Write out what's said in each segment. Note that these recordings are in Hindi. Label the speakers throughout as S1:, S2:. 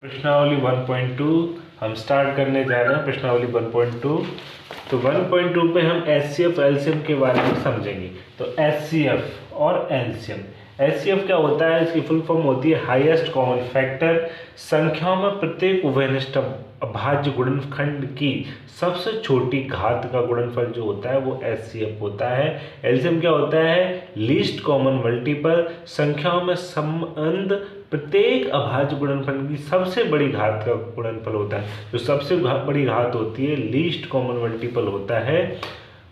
S1: प्रश्नावली 1.2 हम स्टार्ट करने जा रहे हैं। प्रश्नावली 1.2 तो 1.2 पे हम एचसीएफ एलसीएम के बारे में समझेंगे। तो एचसीएफ और एलसीएम, एचसीएफ क्या होता है, इसकी फुल फॉर्म होती है हाईएस्ट कॉमन फैक्टर। संख्याओं में प्रत्येक उभयनिष्ठ अभाज्य गुणनखंड की सबसे छोटी घात का गुणनफल जो होता है वो एचसीएफ होता है। एलसीएम क्या होता है, लीस्ट कॉमन मल्टीपल। संख्याओं में संबंध प्रत्येक अभाज्य गुणनफल की सबसे बड़ी घात का गुणनफल होता है। जो सबसे बड़ी घात होती है, लीस्ट कॉमन मल्टीपल होता है,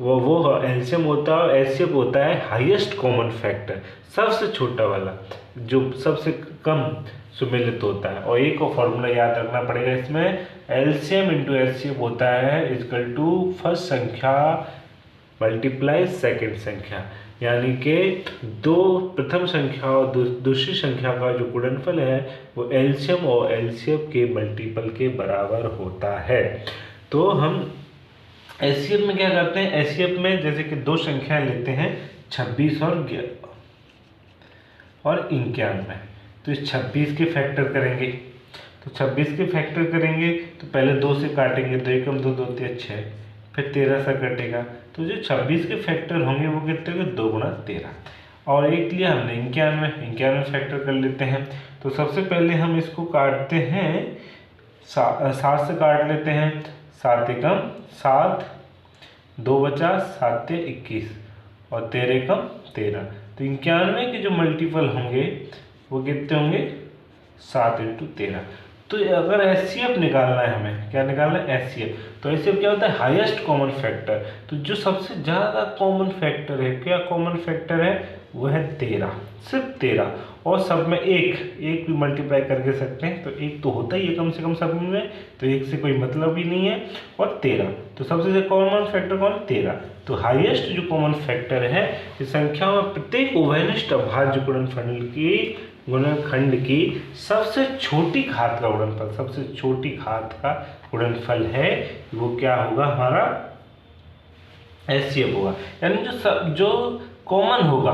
S1: वो एलसीएम होता है। एचसीएफ होता है हाईएस्ट कॉमन फैक्टर, सबसे छोटा वाला जो सबसे कम सुमेलित होता है। और एक और फॉर्मूला याद रखना पड़ेगा इसमें, एलसीएम इंटू एचसीएफ होता है इक्वल टू फर्स्ट संख्या मल्टीप्लाई सेकेंड संख्या, यानी कि दो प्रथम संख्या और दूसरी संख्या का जो गुणनफल है वो एलसीएम और एलसीएफ के मल्टीपल के बराबर होता है। तो हम एचसीएफ में क्या करते हैं, एचसीएफ में जैसे कि दो संख्याएं लेते हैं 26 और 91। तो इस 26 के फैक्टर करेंगे, तो 26 के फैक्टर करेंगे तो पहले 2 से काटेंगे, 2 एकम 2 2 3 6, फिर 13 से कटेगा। तो जो 26 के फैक्टर होंगे वो कितने होंगे, 2 गुणा 13। और एक लिया हमने 91 फैक्टर कर लेते हैं। तो सबसे पहले हम इसको काटते हैं, 7 से काट लेते हैं, 7 एकम 7, 2 बचा, 7 21 और 13 एकम 13। तो 91 के जो मल्टीपल होंगे वो कितने होंगे, 7 × 13। तो अगर एचसीएफ निकालना है, हमें क्या निकालना है, एचसीएफ। तो एचसीएफ क्या होता है, हाईएस्ट कॉमन फैक्टर। तो जो सबसे ज़्यादा कॉमन फैक्टर है, क्या कॉमन फैक्टर है, वो है 13, सिर्फ 13। और सब में एक भी मल्टीप्लाई करके सकते हैं, तो एक तो होता ही है कम से कम सब में, तो एक से कोई मतलब ही नहीं है। और 13, तो सबसे कॉमन फैक्टर कौन, 13। तो हाईएस्ट जो कॉमन फैक्टर है इस संख्या में प्रत्येक उभयनिष्ठ अभाज्य गुणनखंड की सबसे छोटी घात का गुणनफल, सबसे छोटी घात का गुणनफल है, वो क्या होगा, हमारा एचसीएफ होगा। यानी जो कॉमन होगा,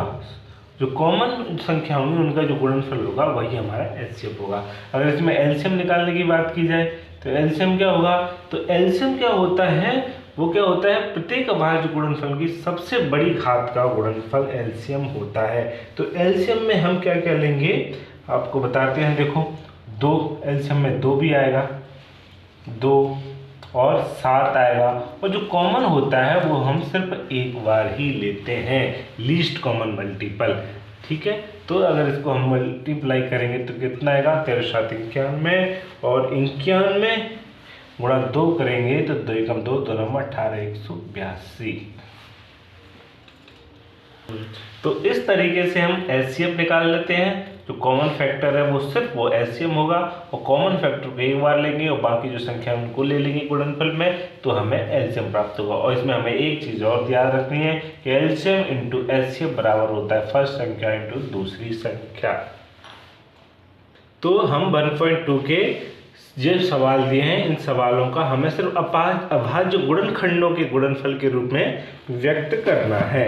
S1: जो कॉमन संख्या होंगी उनका जो गुणनफल होगा वही हमारा एचसीएफ होगा। अगर इसमें एलसीएम निकालने की बात की जाए तो एलसीएम क्या होगा, तो एलसीएम क्या होता है, वो क्या होता है, प्रत्येक अभाज्य गुणनफल की सबसे बड़ी घात का गुणनफल एलसीएम होता है। तो एलसीएम में हम क्या क्या लेंगे आपको बताते हैं। देखो 2, एलसीएम में 2 भी आएगा, 2 और 7 आएगा। और जो कॉमन होता है वो हम सिर्फ एक बार ही लेते हैं, लीस्ट कॉमन मल्टीपल। ठीक है, तो अगर इसको हम मल्टीप्लाई करेंगे तो कितना आएगा, 13 7 91 और 91 गुणा 2 करेंगे तो 2 एकम 2, 2 9 18, 182। तो इस तरीके से हम एचसीएफ निकाल लेते हैं। जो कॉमन फैक्टर है वो सिर्फ वो एचसीएफ होगा, और कॉमन फैक्टर को एक बार लेंगे और बाकी जो संख्या उनको ले लेंगे गुणनफल में, तो हमें एलसीएम प्राप्त होगा। और इसमें हमें एक चीज़ और याद रखनी है कि एलसीएम इंटू एचसीएफ बराबर होता है फर्स्ट संख्या इंटू दूसरी संख्या। तो हम 1.2 के जो सवाल दिए हैं, इन सवालों का हमें सिर्फ अभाज्य गुणनखंडों के गुणनफल के रूप में व्यक्त करना है।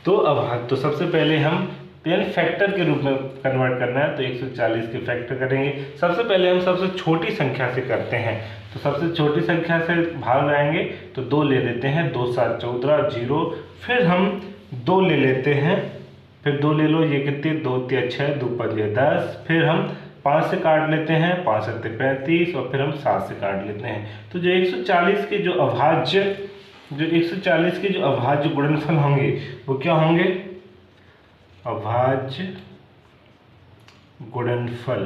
S1: तो सबसे पहले हम फैक्टर के रूप में कन्वर्ट करना है, तो 140 के फैक्टर करेंगे। सबसे पहले हम सबसे छोटी संख्या से करते हैं, तो सबसे छोटी संख्या से भाग आएंगे तो 2 ले लेते हैं, 2 7 14 0। फिर हम 2 ले लेते हैं, फिर 2 ले लो, ये कितने, 2 3 6, 2 5 10। फिर हम 5 से काट लेते हैं, 5 7 35 और फिर हम 7 से काट लेते हैं। तो जो 140 के जो अभाज्य गुणनफल होंगे वो क्या होंगे, अभाज्य गुणनफल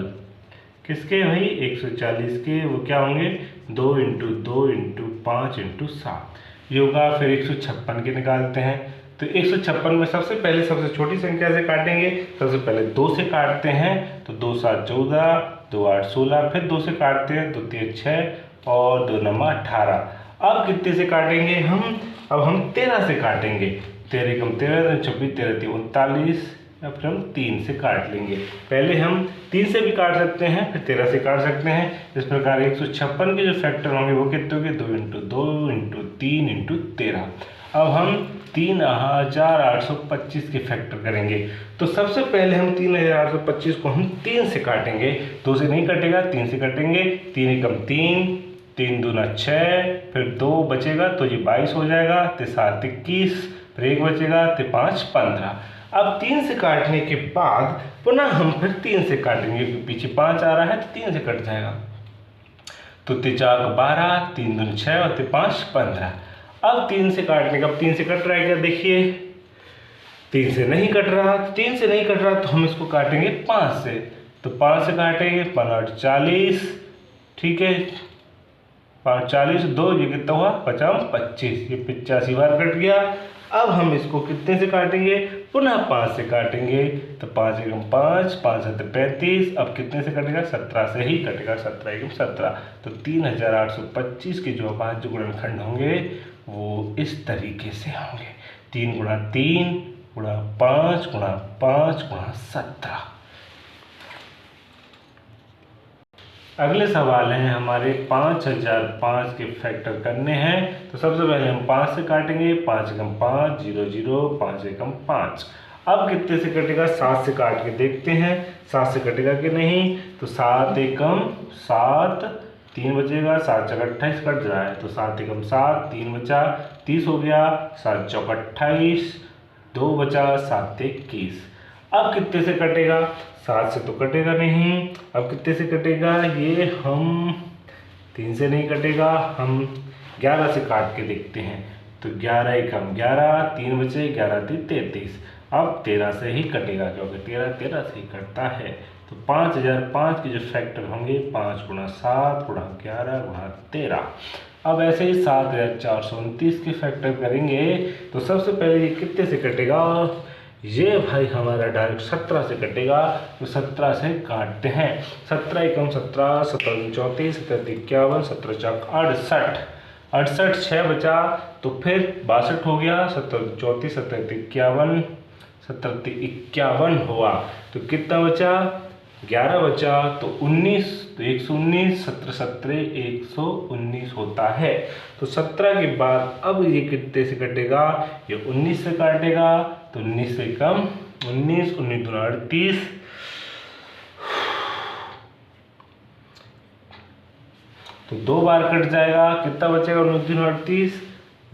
S1: किसके भाई, 140 के, वो क्या होंगे, 2 × 2 × 5 × 7 योगा। फिर 156 के निकालते हैं, तो 156 में सबसे पहले सबसे छोटी संख्या से काटेंगे। सबसे पहले 2 से काटते हैं, तो 2 7 14, 2 8 16, फिर 2 से काटते हैं, 2 3 6 और 2 9 18। अब कितने से काटेंगे हम, अब हम 13 से काटेंगे, 13 एकम 13, 26 13 3 39, या फिर हम 3 से काट लेंगे। पहले हम 3 से भी काट सकते हैं, फिर 13 से काट सकते हैं। इस प्रकार 156 के जो फैक्टर होंगे वो कितने होंगे, 2 × 2 × 3 × 13। अब हम 3825 के फैक्टर करेंगे। तो सबसे पहले हम 3825 को हम 3 से काटेंगे। 2 से नहीं कटेगा, 3 से कटेंगे। 3 एकम 3, 3 दूना 6, फिर 2 बचेगा तो ये 22 हो जाएगा, तो 7 21, फिर 1 बचेगा तो 5 15। अब 3 से काटने के बाद पुनः हम फिर 3 से काटेंगे, क्योंकि पीछे 5 आ रहा है तो 3 से कट जाएगा। तो 3 4 12, 3 दूनी 6 और 5 15। अब 3 से काटने का, अब 3 से कट रहा है क्या, देखिए 3 से नहीं कट रहा, 3 से नहीं कट रहा तो हम इसको काटेंगे 5 से। तो 5 से काटेंगे, 5 40, ठीक है, 5 40, 2 ये कितना हुआ, 5 25, ये 85 बार कट गया। अब हम इसको कितने से काटेंगे, पुनः 5 से काटेंगे। तो 5 एकम 5, 5 7 35, अब कितने से कटेगा, 17 से ही कटेगा, 17 एकम 17। तो 3825 के जो 5 जो गुणनखंड होंगे वो इस तरीके से होंगे, 3 गुणा 3 गुणा 5 गुणा 5 गुणा 17। अगले सवाल हैं हमारे 5005 के फैक्टर करने हैं। तो सबसे पहले हम 5 से काटेंगे, 5 एकम 5 0 0, 5 एकम 5। अब कितने से कटेगा, 7 से काट के देखते हैं 7 से कटेगा कि नहीं। तो 7 एकम 7, 3 बचेगा, 7 चौक 28 कट रहा है, तो 7 एकम 7, 3 बचा 30 हो गया, 7 चौक 28, 2 बचा 7 21। अब कितने से कटेगा, 7 से तो कटेगा नहीं। अब कितने से कटेगा, ये हम 3 से नहीं कटेगा, हम 11 से काट के देखते हैं। तो 11 एकम 11, 3 बचे, 11 3 33। अब 13 से ही कटेगा, क्योंकि 13 से ही कटता है। तो 5005 के जो फैक्टर होंगे 5 गुणा 7 गुणा 11 गुणा 13। अब ऐसे ही 7429 के फैक्टर करेंगे। तो सबसे पहले ये कितने से कटेगा, ये भाई हमारा डायरेक्ट 17 से कटेगा। तो 17 से काटते हैं, 17 एकम 17, 17 34, 17 51, 17 चौक 68, 68 6 बचा, तो फिर 62 हो गया, 17 34, 17 51, 17 51 हुआ, तो कितना बचा, 11 बचा, तो 19, तो 119, 17 17 119 होता है। तो 17 के बाद अब ये कितने से कटेगा, ये 19 से काटेगा। तो 19 से कम 19, 19 दूना 38, तो 2 बार कट जाएगा, कितना बचेगा, 19 दूना 38,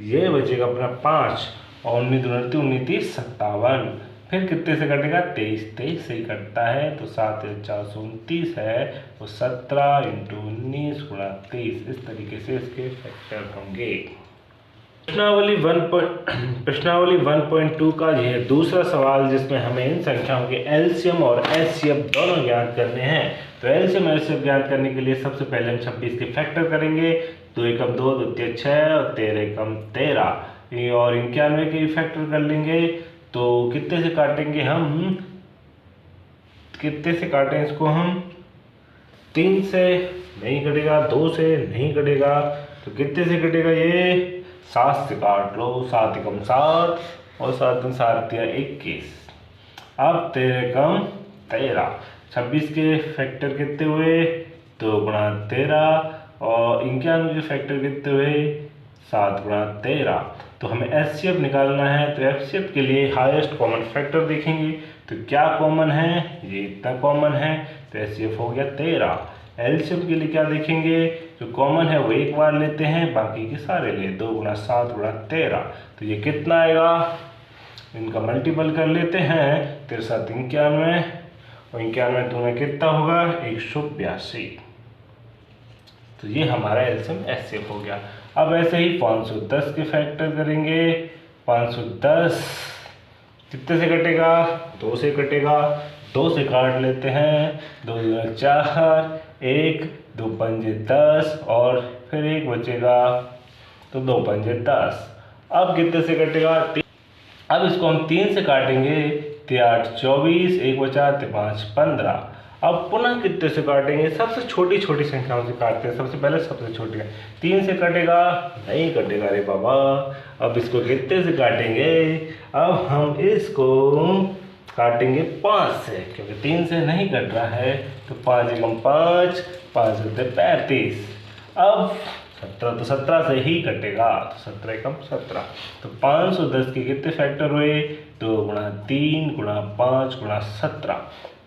S1: ये बचेगा अपना 5, और 19 दूना 38, 19 30 57। फिर कितने से कटेगा, 23 से ही कटता है। तो 7429 है, तो 17 × 19 गुणा 23, इस तरीके से इसके फैक्टर होंगे। प्रश्नावली 1.2 का यह दूसरा सवाल, जिसमें हमें इन संख्याओं के एलसीएम और एचसीएफ दोनों ज्ञात करने हैं। तो एलसीएम एचसीएफ ज्ञात करने के लिए सबसे पहले हम 26 के फैक्टर करेंगे। 2 एकम 2, 2 तिया 6 और 13 एकम 13, और 91 के फैक्टर कर लेंगे। तो कितने से काटेंगे हम, कितने से काटें इसको हम, 3 से नहीं कटेगा, 2 से नहीं कटेगा, तो कितने से कटेगा, ये 7 से काट लो। 7 एकम 7 और 7 दूनी 7 तिया 21। अब 13 एकम 13, 26 के फैक्टर कितने हुए, 2 गुणा 13, और 91 के फैक्टर कितने हुए, 7 गुणा 13। तो हमें एचसीएफ निकालना है। तो एचसीएफ के लिए हाईएस्ट कॉमन फैक्टर देखेंगे। तो क्या कॉमन है, ये इतना कॉमन है, तो एचसीएफ हो गया 13। एलसीएम के लिए क्या देखेंगे, जो कॉमन है वो एक बार लेते हैं, बाकी के सारे ले, 2 गुणा 7 गुणा 13। तो ये कितना आएगा, इनका मल्टीपल कर लेते हैं, 13 7 91, और 91 दूना कितना होगा, 182। तो ये हमारा एलसीएम एचसीएफ हो गया। अब ऐसे ही 510 के फैक्टर करेंगे। 510 कितने से कटेगा, 2 से कटेगा, 2 से काट लेते हैं, 2 दूना 4, 1 2 पंजे 10, और फिर 1 बचेगा, तो 2 पंजे 10। अब कितने से कटेगा, अब इसको हम 3 से काटेंगे, 3 8 24, 1 बचा, 5 15। अब पुनः कितने से काटेंगे, सबसे छोटी छोटी संख्याओं से काटते हैं। सबसे पहले सबसे छोटी है, 3 से कटेगा, नहीं कटेगा रे बाबा। अब इसको कितने से काटेंगे, अब हम इसको काटेंगे 5 से, क्योंकि 3 से नहीं कट रहा है। तो 5 एकम 5, 5 7 35। अब 17, तो 17 से ही कटेगा, तो 17 कम 17। तो 510 के कितने फैक्टर हुए? 2 गुणा 3 गुणा 5 गुणा 17।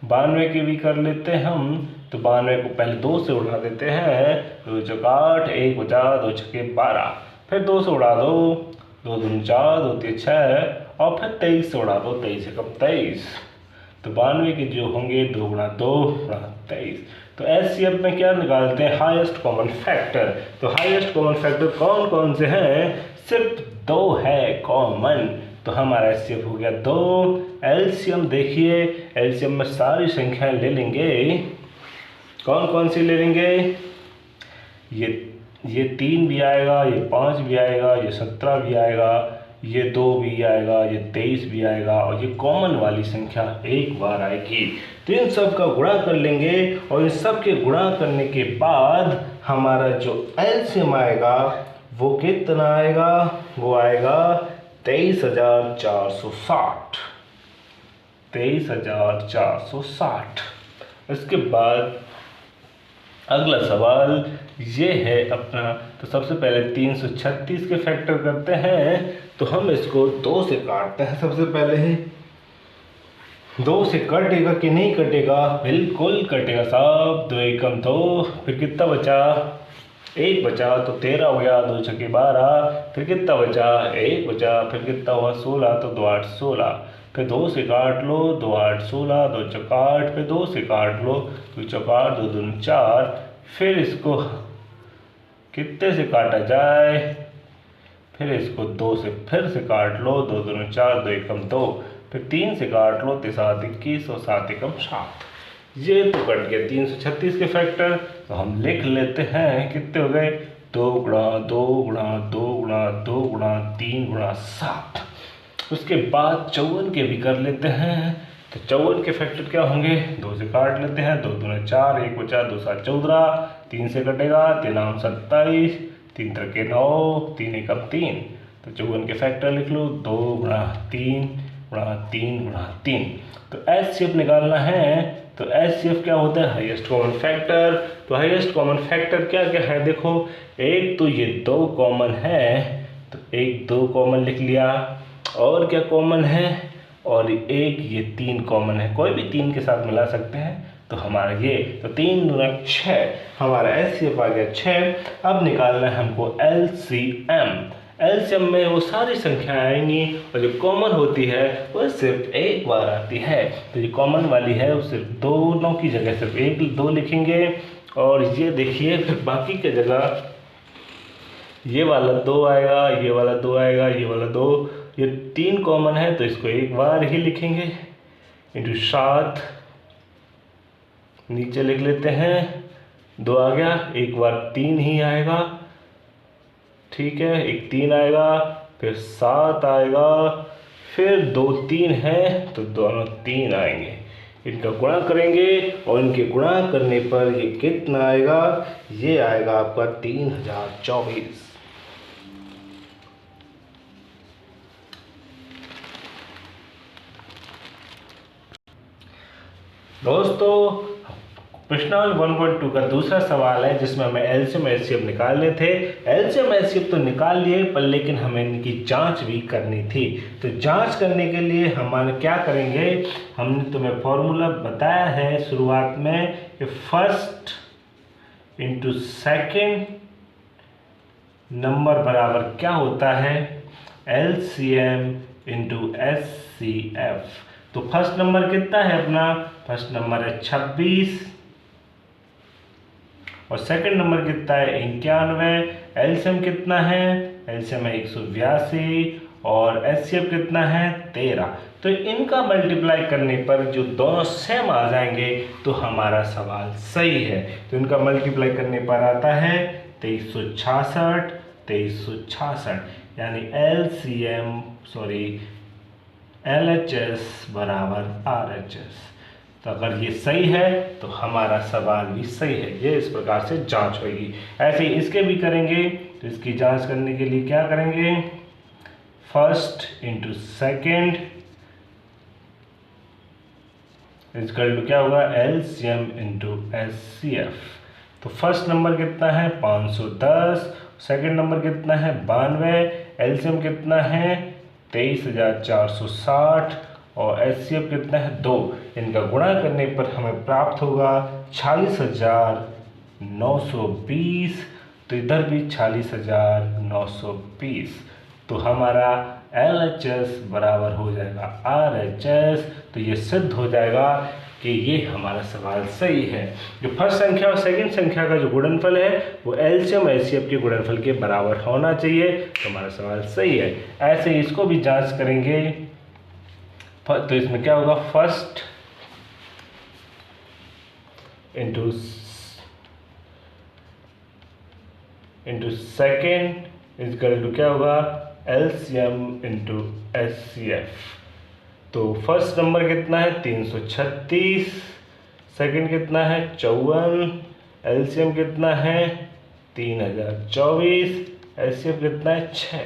S1: 92 के भी कर लेते हैं हम, तो 92 को पहले 2 से उड़ा देते हैं, 2 चौक 8, 1 बचा, 2 छक्के 12, फिर 2 से उड़ा दो, 2 दूनी 4, 2 तीन 6, और फिर 23 से उड़ा दो, 23 से कम 23। तो 92 के जो होंगे 2 गुणा 2 गुणा 23। तो एचसीएफ में क्या निकालते हैं? Highest common factor. तो हाईएस्ट कॉमन फैक्टर कौन कौन से हैं? सिर्फ 2 है कॉमन, तो हमारा एचसीएफ हो गया 2। एलसीएम देखिए, एलसीएम में सारी संख्याएं ले लेंगे। कौन कौन सी ले लेंगे? ये 3 भी आएगा, ये 5 भी आएगा, ये 17 भी आएगा, ये 2 भी आएगा, ये 23 भी आएगा, और ये कॉमन वाली संख्या एक बार आएगी। तो इन सब का गुणा कर लेंगे, और इन सब के गुणा करने के बाद हमारा जो एलसीएम आएगा वो कितना आएगा? वो आएगा 23,460। 23,460। इसके बाद अगला सवाल ये है अपना, तो सबसे पहले 336 के फैक्टर करते हैं। तो हम इसको 2 से काटते हैं। सबसे पहले 2 से कटेगा कि नहीं कटेगा? बिल्कुल कटेगा साहब। 2 एकम 2, फिर कितना बचा? 1 बचा, तो 13 हो गया, 2 छक्के 12, फिर कितना बचा? 1 बचा, फिर कितना हुआ? 16, तो 2 8 16, फिर 2 से काट लो, 2 8 16, 2 चौक 8, फिर 2 से काट लो, 2 चौक 8, 2 दूनी 4, फिर इसको कितने से काटा जाए? फिर इसको 2 से फिर से काट लो, 2 दूनी 4, 2 एकम 2, फिर 3 से काट लो, 3 7 21 और 7 एकम 7। ये तो कट गया 336 के फैक्टर। तो हम लिख लेते हैं, कितने हो गए? 2 गुणा 2 गुणा 2 गुणा 2 गुणा 3 गुणा 7। उसके बाद 54 के भी कर लेते हैं। तो 54 के फैक्टर क्या होंगे? 2 से काट लेते हैं, 2 दूना 4, 1 बचा, 2 7 14, 3 से कटेगा, 3 9 27, 3 3 9, 3 एकम 3। तो 54 के फैक्टर लिख लो, 2 गुणा 3 गुणा 3 गुणा 3। तो एचसीएफ निकालना है। तो एचसीएफ क्या होता है? Highest common factor. तो हाईएस्ट कॉमन फैक्टर क्या क्या है? देखो, एक तो ये 2 कॉमन है, तो 1 2 कॉमन लिख लिया। और क्या कॉमन है? और एक ये 3 कॉमन है, कोई भी 3 के साथ मिला सकते हैं। तो हमारा ये, तो 3 गुना 6, हमारा एचसीएफ आ गया 6। अब निकालना है हमको एलसीएम। एलसीएम में वो सारी संख्याएं आएंगी, और जो कॉमन होती है वो सिर्फ एक बार आती है। तो जो कॉमन वाली है वो सिर्फ दोनों की जगह सिर्फ 1 2 लिखेंगे। और ये देखिए, फिर बाकी की जगह ये वाला 2 आएगा, ये वाला 2 आएगा, ये वाला 2, ये 3 कॉमन है, तो इसको एक बार ही लिखेंगे, इंटू 7। नीचे लिख लेते हैं, 2 आ गया, एक बार 3 ही आएगा, ठीक है, एक 3 आएगा, फिर 7 आएगा, फिर 2 3 है, तो दोनों 3 आएंगे। इनका गुणा करेंगे, और इनके गुणा करने पर ये कितना आएगा? ये आएगा आपका 3024। दोस्तों, प्रश्नावली 1.2 का दूसरा सवाल है, जिसमें हमें एलसीएम एचसीएफ निकालने थे। एलसीएम एचसीएफ तो निकाल लिए, पर लेकिन हमें इनकी जांच भी करनी थी। तो जांच करने के लिए हम क्या करेंगे? हमने तुम्हें फॉर्मूला बताया है शुरुआत में कि फर्स्ट इंटू सेकेंड नंबर बराबर क्या होता है? LCM into HCF. तो फर्स्ट नंबर कितना है अपना? फर्स्ट नंबर है 26, और सेकंड नंबर कितना है? 91। एलसीएम कितना है? एलसीएम है 182, और एचसीएफ कितना है? 13। तो इनका मल्टीप्लाई करने पर जो दोनों सेम आ जाएंगे, तो हमारा सवाल सही है। तो इनका मल्टीप्लाई करने पर आता है 2366, 2366, यानी LHS बराबर RHS। तो अगर ये सही है तो हमारा सवाल भी सही है। ये इस प्रकार से जांच होगी। ऐसे ही इसके भी करेंगे। तो इसकी जांच करने के लिए क्या करेंगे? First into second equal to क्या होगा? LCM into HCF. तो फर्स्ट नंबर कितना है 510, सेकंड नंबर कितना है 92, एलसीएम कितना है 23,460 और एचसीएफ कितना है 2। इनका गुणा करने पर हमें प्राप्त होगा 46,920। तो इधर भी 46,920। तो हमारा LHS बराबर हो जाएगा RHS। तो ये सिद्ध हो जाएगा कि ये हमारा सवाल सही है। जो फर्स्ट संख्या और सेकंड संख्या का जो गुणनफल है वो एलसीएम एचसीएफ के गुणनफल के बराबर होना चाहिए। तो हमारा सवाल सही है। ऐसे ही इसको भी जांच करेंगे। तो इसमें क्या होगा, first into second equal to क्या होगा एलसीएम इंटू एचसीएफ। तो फर्स्ट नंबर कितना है 336, सेकंड कितना है 54, एलसीएम कितना है 3024, एचसीएफ कितना है 6।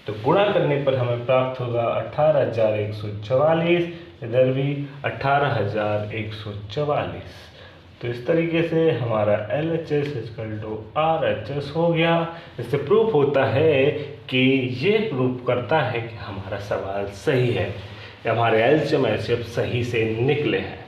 S1: तो गुणा करने पर हमें प्राप्त होगा 18,144, इधर भी 18,144। तो इस तरीके से हमारा LHS RHS हो गया। इससे प्रूफ होता है कि ये प्रूफ करता है कि हमारा सवाल सही है, हमारे एलसीएम एचसीएफ सही से निकले हैं।